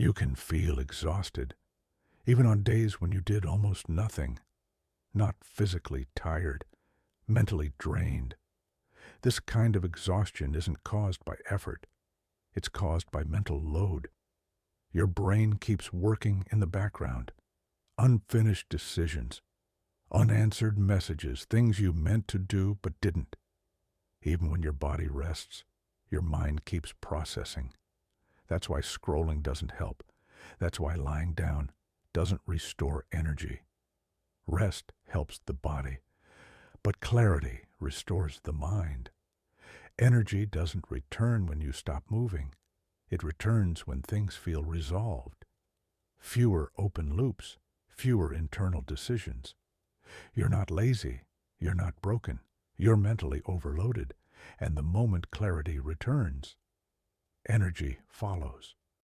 You can feel exhausted, even on days when you did almost nothing. Not physically tired, mentally drained. This kind of exhaustion isn't caused by effort. It's caused by mental load. Your brain keeps working in the background. Unfinished decisions, unanswered messages, things you meant to do but didn't. Even when your body rests, your mind keeps processing. That's why scrolling doesn't help. That's why lying down doesn't restore energy. Rest helps the body, but clarity restores the mind. Energy doesn't return when you stop moving. It returns when things feel resolved. Fewer open loops, fewer internal decisions. You're not lazy. You're not broken. You're mentally overloaded. And the moment clarity returns, energy follows.